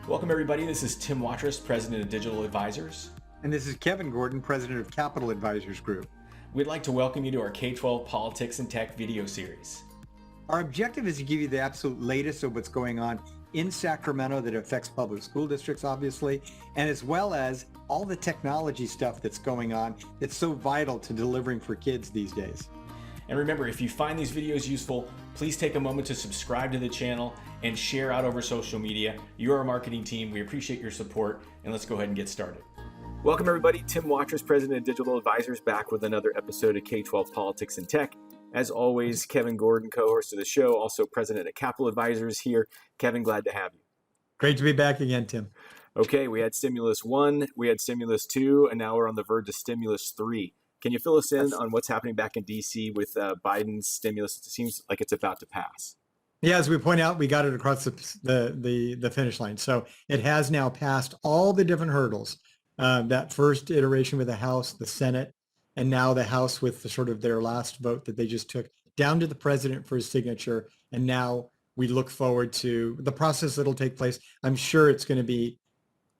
Welcome everybody, this is Tim Watrous, President of Digital Advisors. And this is Kevin Gordon, President of Capital Advisors Group. We'd like to welcome you to our K-12 Politics and Tech video series. Our objective is to give you the absolute latest of what's going on in Sacramento that affects public school districts, obviously, and as well as all the technology stuff that's going on that's so vital to delivering for kids these days. And remember, if you find these videos useful, please take a moment to subscribe to the channel and share out over social media. You're our marketing team. We appreciate your support, and let's go ahead and get started. Welcome everybody, Tim Watrous, President of Digital Advisors, back with another episode of K-12 Politics and Tech. As always, Kevin Gordon, co-host of the show, also President of Capital Advisors here. Kevin, glad to have you. Great to be back again, Tim. Okay, we had Stimulus 1, we had Stimulus 2, and now we're on the verge of Stimulus 3. Can you fill us in on what's happening back in D.C. with Biden's stimulus? It seems like it's about to pass. Yeah, as we point out, we got it across the finish line. So it has now passed all the different hurdles. That first iteration with the House, the Senate, and now the House with the sort of their last vote that they just took down to the president for his signature. And now we look forward to the process that'll take place. I'm sure it's going to be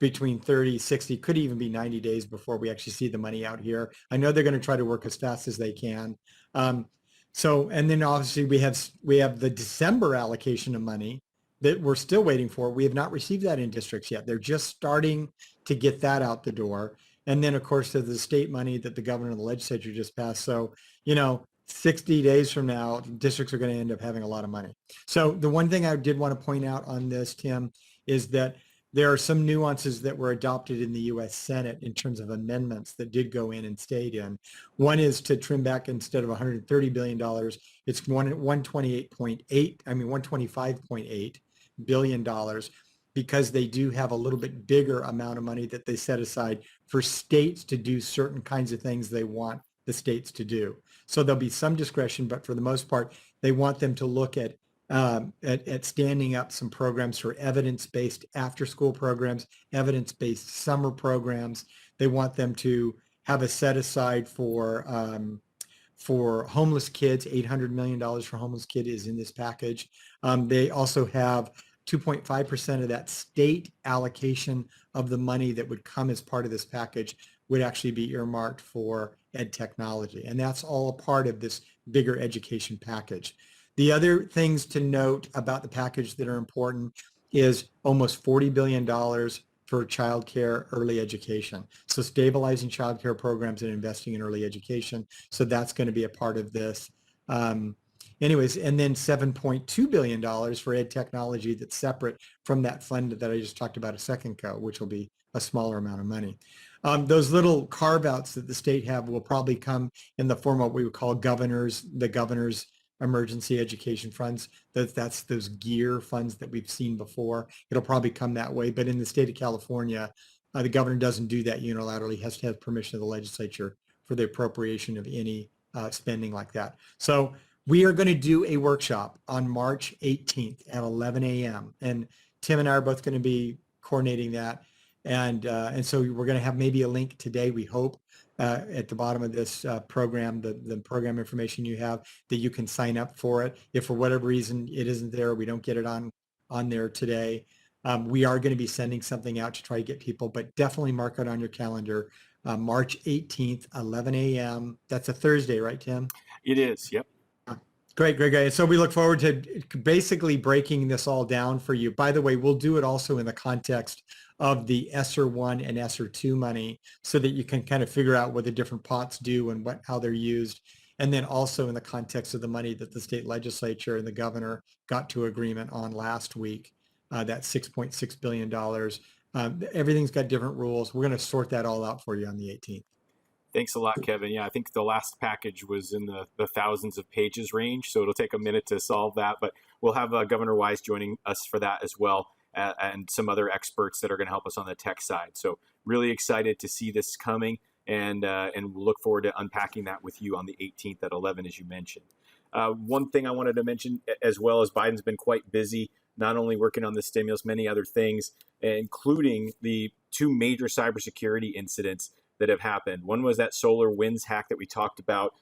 between 30, 60, could even be 90 days before we actually see the money out here. I know they're going to try to work as fast as they can. And then obviously we have the December allocation of money that we're still waiting for. We have not received that in districts yet. They're just starting to get that out the door. And then, of course, there's the state money that the governor and the legislature just passed. So, 60 days from now, districts are going to end up having a lot of money. So the one thing I did want to point out on this, Tim, is that there are some nuances that were adopted in the U.S. Senate in terms of amendments that did go in and stayed in. One is to trim back, instead of $130 billion, it's $125.8 billion, because they do have a little bit bigger amount of money that they set aside for states to do certain kinds of things they want the states to do. So there'll be some discretion, but for the most part, they want them to look at standing up some programs for evidence-based after-school programs, evidence-based summer programs. They want them to have a set-aside for homeless kids. $800 million for homeless kid is in this package. They also have 2.5% of that state allocation of the money that would come as part of this package would actually be earmarked for ed technology. And that's all a part of this bigger education package. The other things to note about the package that are important is almost $40 billion for child care, early education. So stabilizing child care programs and investing in early education. So that's going to be a part of this. Anyways, and then $7.2 billion for ed technology that's separate from that fund that I just talked about a second ago, which will be a smaller amount of money. Those little carve-outs that the state have will probably come in the form of what we would call the governor's emergency education funds. That's those GEAR funds that we've seen before. It'll probably come that way. But in the state of California, the governor doesn't do that unilaterally. He has to have permission of the legislature for the appropriation of any spending like that. So we are going to do a workshop on March 18th at 11 a.m. And Tim and I are both going to be coordinating that. And so we're going to have maybe a link today, we hope, at the bottom of this program, the program information you have, that you can sign up for it. If for whatever reason it isn't there, we don't get it on there today, we are going to be sending something out to try to get people, but definitely mark it on your calendar. March 18th, 11 a.m. That's a Thursday, right, Tim? It is, yep. Great. So we look forward to basically breaking this all down for you. By the way, we'll do it also in the context of the ESSER 1 and ESSER 2 money, so that you can kind of figure out what the different pots do and how they're used. And then also in the context of the money that the state legislature and the governor got to agreement on last week, that $6.6 billion. Everything's got different rules. We're going to sort that all out for you on the 18th. Thanks a lot, Kevin. Yeah, I think the last package was in the thousands of pages range, so it'll take a minute to solve that. But we'll have Governor Wise joining us for that as well, and some other experts that are going to help us on the tech side. So really excited to see this coming, and we'll look forward to unpacking that with you on the 18th at 11, as you mentioned. One thing I wanted to mention as well is Biden's been quite busy, not only working on the stimulus, many other things, including the two major cybersecurity incidents that have happened. One was that SolarWinds hack that we talked about,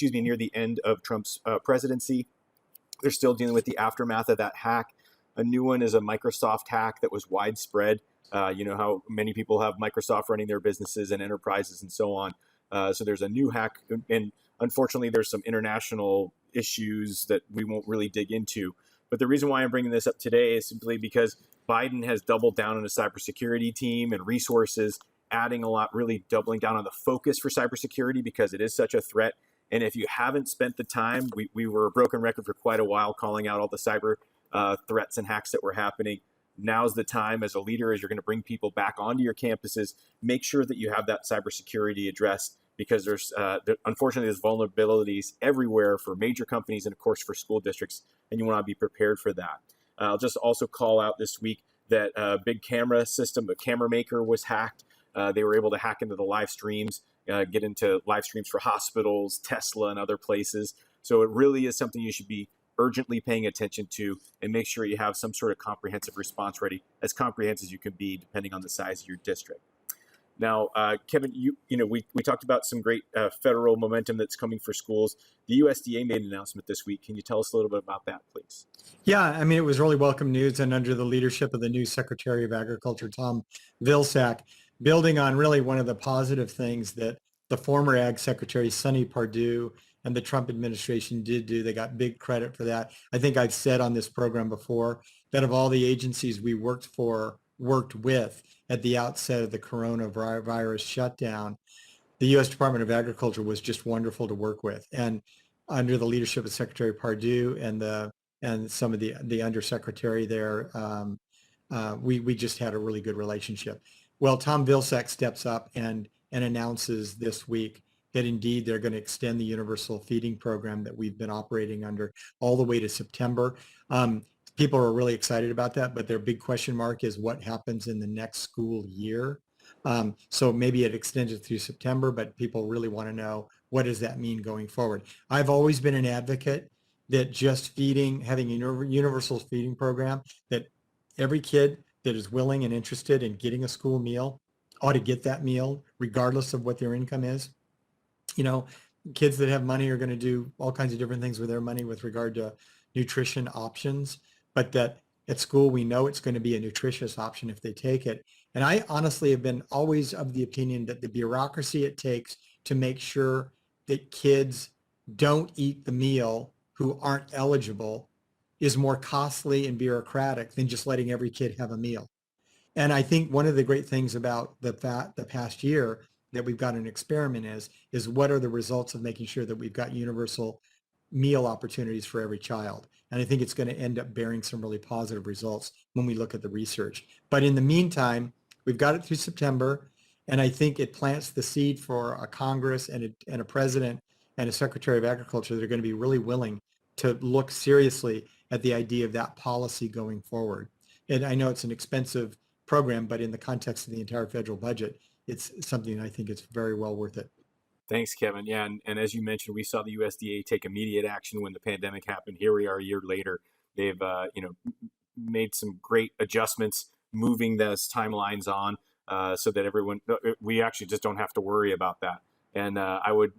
near the end of Trump's presidency. They're still dealing with the aftermath of that hack. A new one is a Microsoft hack that was widespread. You know how many people have Microsoft running their businesses and enterprises and so on. So there's a new hack, and unfortunately, there's some international issues that we won't really dig into. But the reason why I'm bringing this up today is simply because Biden has doubled down on a cybersecurity team and resources, adding a lot, really doubling down on the focus for cybersecurity because it is such a threat. And if you haven't spent the time, we were a broken record for quite a while calling out all the cyber threats and hacks that were happening. Now's the time as a leader, as you're going to bring people back onto your campuses, make sure that you have that cybersecurity addressed because unfortunately, there's vulnerabilities everywhere for major companies and, of course, for school districts, and you want to be prepared for that. I'll just also call out this week that big camera system, a camera maker was hacked. They were able to hack into the live streams, get into live streams for hospitals, Tesla, and other places. So it really is something you should be urgently paying attention to and make sure you have some sort of comprehensive response ready, as comprehensive as you can be, depending on the size of your district. Now, Kevin, we talked about some great federal momentum that's coming for schools. The USDA made an announcement this week. Can you tell us a little bit about that, please? Yeah, I mean, it was really welcome news, and under the leadership of the new Secretary of Agriculture, Tom Vilsack, building on really one of the positive things that the former Ag Secretary, Sonny Perdue, and the Trump administration did do. They got big credit for that. I think I've said on this program before that of all the agencies we worked with at the outset of the coronavirus shutdown, the U.S. Department of Agriculture was just wonderful to work with. And under the leadership of Secretary Perdue and some of the undersecretary there, we just had a really good relationship. Well, Tom Vilsack steps up and announces this week that indeed they're going to extend the universal feeding program that we've been operating under all the way to September. People are really excited about that, but their big question mark is what happens in the next school year. So maybe it extends it through September, but people really want to know what does that mean going forward. I've always been an advocate that just having a universal feeding program, that every kid that is willing and interested in getting a school meal ought to get that meal regardless of what their income is. You know, kids that have money are going to do all kinds of different things with their money with regard to nutrition options, but that at school we know it's going to be a nutritious option if they take it. And I honestly have been always of the opinion that the bureaucracy it takes to make sure that kids don't eat the meal who aren't eligible is more costly and bureaucratic than just letting every kid have a meal. And I think one of the great things about the past year that we've got an experiment is what are the results of making sure that we've got universal meal opportunities for every child. And I think it's going to end up bearing some really positive results when we look at the research. But in the meantime, we've got it through September, and I think it plants the seed for a Congress and a president and a Secretary of Agriculture that are going to be really willing to look seriously at the idea of that policy going forward. And I know it's an expensive program, but in the context of the entire federal budget, it's something I think it's very well worth it. Thanks, Kevin. Yeah, and as you mentioned, we saw the USDA take immediate action when the pandemic happened. Here we are a year later. They've made some great adjustments, moving those timelines on so that we actually just don't have to worry about that. And I would,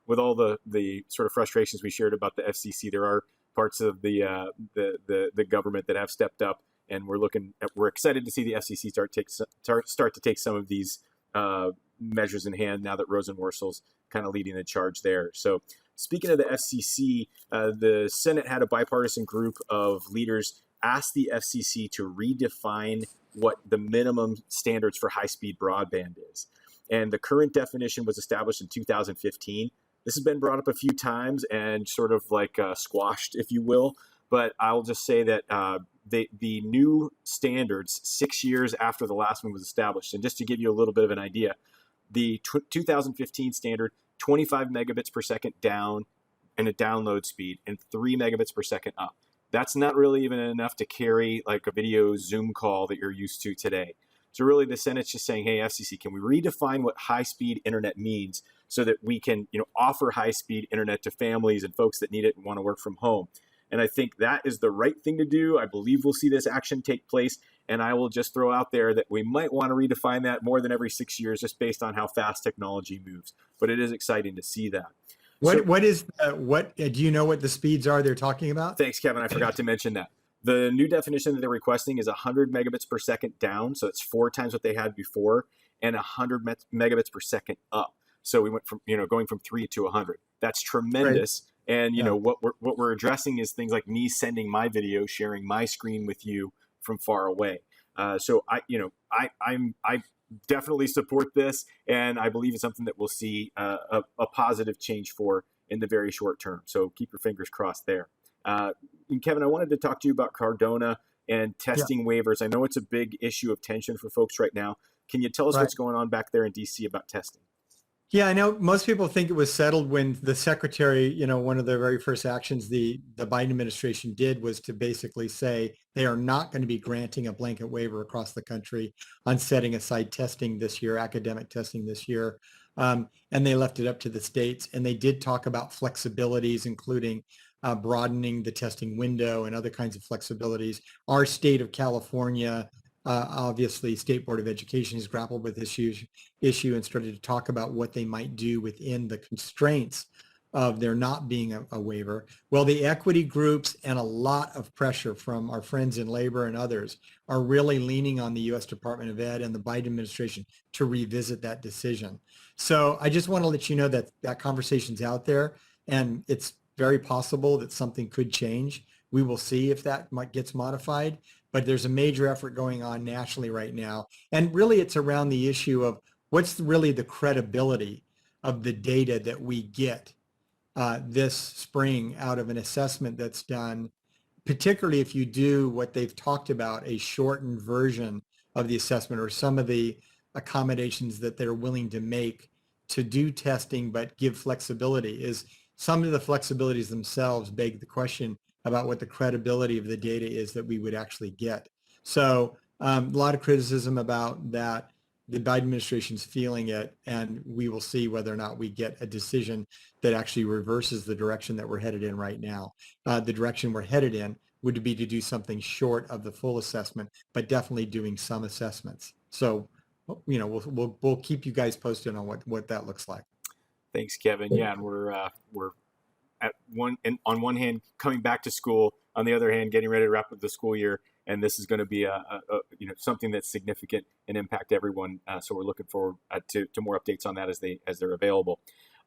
with all the sort of frustrations we shared about the FCC, there are parts of the government that have stepped up, and we're excited to see the FCC start to take some of these measures in hand now that Rosenworcel's kind of leading the charge there. So speaking of the FCC, the Senate had a bipartisan group of leaders ask the FCC to redefine what the minimum standards for high-speed broadband is. And the current definition was established in 2015. This has been brought up a few times and sort of like squashed, if you will. But I'll just say that the new standards 6 years after the last one was established, and just to give you a little bit of an idea, the 2015 standard, 25 megabits per second down and a download speed and 3 megabits per second up. That's not really even enough to carry like a video Zoom call that you're used to today. So really the Senate's just saying, hey, FCC, can we redefine what high-speed internet means so that we can offer high-speed internet to families and folks that need it and want to work from home? And I think that is the right thing to do. I believe we'll see this action take place. And I will just throw out there that we might want to redefine that more than every 6 years just based on how fast technology moves. But it is exciting to see that. What do you know what the speeds are they're talking about? Thanks, Kevin. I forgot to mention that. The new definition that they're requesting is 100 megabits per second down. So it's 4 times what they had before, and 100 megabits per second up. So we went from, going from 3 to 100. That's Right. tremendous. And, Yeah. what we're addressing is things like me sending my video, sharing my screen with you from far away. So I definitely support this, and I believe it's something that we'll see a positive change for in the very short term. So keep your fingers crossed there. And Kevin, I wanted to talk to you about Cardona and Yeah. testing waivers. I know it's a big issue of tension for folks right now. Can you tell us Right. what's going on back there in DC about testing? Yeah, I know most people think it was settled when the secretary, one of the very first actions the Biden administration did was to basically say they are not going to be granting a blanket waiver across the country on setting aside testing this year, academic testing this year. And they left it up to the states. And they did talk about flexibilities, including broadening the testing window and other kinds of flexibilities. Our state of California, obviously, State Board of Education has grappled with this issue and started to talk about what they might do within the constraints of there not being a waiver. Well, the equity groups and a lot of pressure from our friends in labor and others are really leaning on the U.S. Department of Ed and the Biden administration to revisit that decision. So I just want to let you know that that conversation's out there, and it's very possible that something could change. We will see if that gets modified, but there's a major effort going on nationally right now. And really it's around the issue of what's really the credibility of the data that we get this spring out of an assessment that's done, particularly if you do what they've talked about, a shortened version of the assessment or some of the accommodations that they're willing to make to do testing but give flexibility. Is some of the flexibilities themselves beg the question about what the credibility of the data is that we would actually get. So a lot of criticism about that. The Biden administration's feeling it, and we will see whether or not we get a decision that actually reverses the direction that we're headed in right now. The direction we're headed in would be to do something short of the full assessment, but definitely doing some assessments. So, we'll keep you guys posted on what that looks like. Thanks, Kevin. Yeah, and we're on one hand coming back to school, on the other hand getting ready to wrap up the school year, and this is going to be a something that's significant and impact everyone. So we're looking forward to more updates on that as they're available.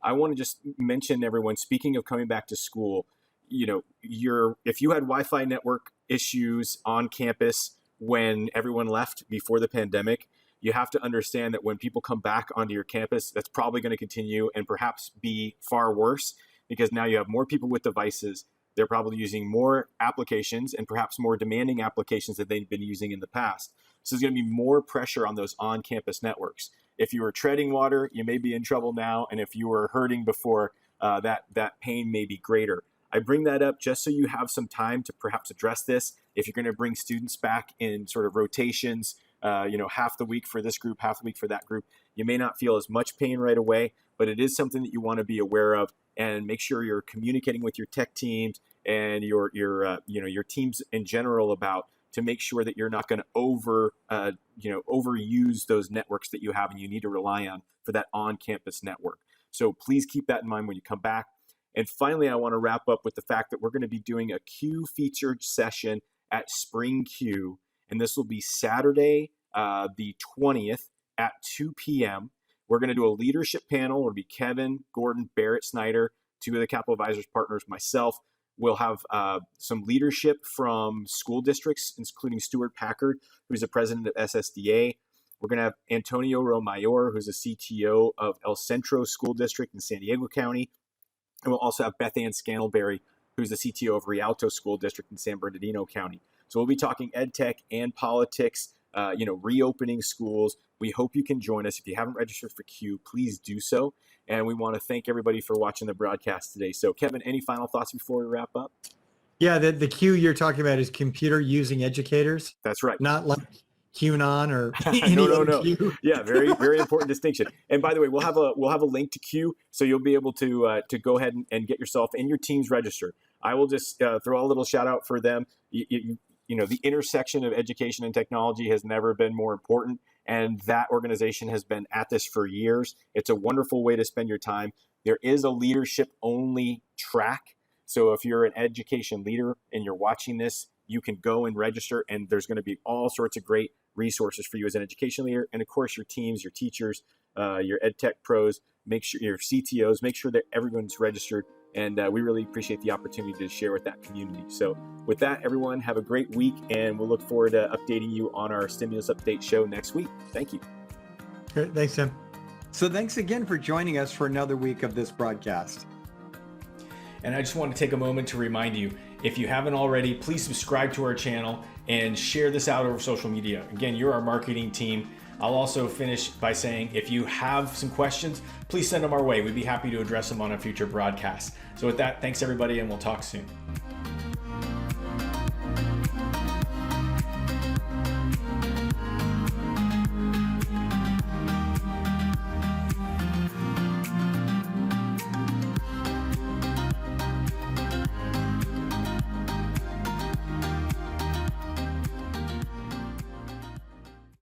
I want to just mention, everyone, speaking of coming back to school, if you had Wi-Fi network issues on campus when everyone left before the pandemic, you have to understand that when people come back onto your campus, that's probably going to continue and perhaps be far worse, because now you have more people with devices. They're probably using more applications and perhaps more demanding applications that they've been using in the past. So there's going to be more pressure on those on-campus networks. If you were treading water, you may be in trouble now. And if you were hurting before, that pain may be greater. I bring that up just so you have some time to perhaps address this. If you're going to bring students back in sort of rotations, half the week for this group, half the week for that group, you may not feel as much pain right away, but it is something that you want to be aware of, and make sure you're communicating with your tech teams and your teams in general about, to make sure that you're not going to overuse those networks that you have and you need to rely on for that on-campus network. So please keep that in mind when you come back. And finally, I want to wrap up with the fact that we're going to be doing a Q featured session at Spring Q, and this will be Saturday, the 20th at 2 p.m. We're going to do a leadership panel. It'll be Kevin, Gordon, Barrett Snyder, two of the Capital Advisors partners, myself. We'll have some leadership from school districts, including Stuart Packard, who's the president of SSDA. We're going to have Antonio Romayor, who's the CTO of El Centro School District in San Diego County. And we'll also have Beth Ann Scannellberry, who's the CTO of Rialto School District in San Bernardino County. So we'll be talking ed tech and politics, reopening schools. We hope you can join us. If you haven't registered for Q, please do so. And we want to thank everybody for watching the broadcast today. So Kevin, any final thoughts before we wrap up? Yeah, the Q you're talking about is computer using educators. That's right. Not like QAnon or any no. Q. Yeah, very, very important distinction. And by the way, we'll have a link to Q, so you'll be able to go ahead and get yourself and your teams registered. I will just throw a little shout out for them. The intersection of education and technology has never been more important, and that organization has been at this for years. It's a wonderful way to spend your time. There is a leadership only track. So if you're an education leader and you're watching this, you can go and register, and there's going to be all sorts of great resources for you as an education leader. And of course, your teams, your teachers, your ed tech pros, make sure your CTOs, make sure that everyone's registered. And we really appreciate the opportunity to share with that community. So with that, everyone, have a great week, and we'll look forward to updating you on our Stimulus Update show next week. Thank you. Great. Thanks, Tim. So thanks again for joining us for another week of this broadcast. And I just want to take a moment to remind you, if you haven't already, please subscribe to our channel and share this out over social media. Again, you're our marketing team. I'll also finish by saying, if you have some questions, please send them our way. We'd be happy to address them on a future broadcast. So with that, thanks everybody, and we'll talk soon.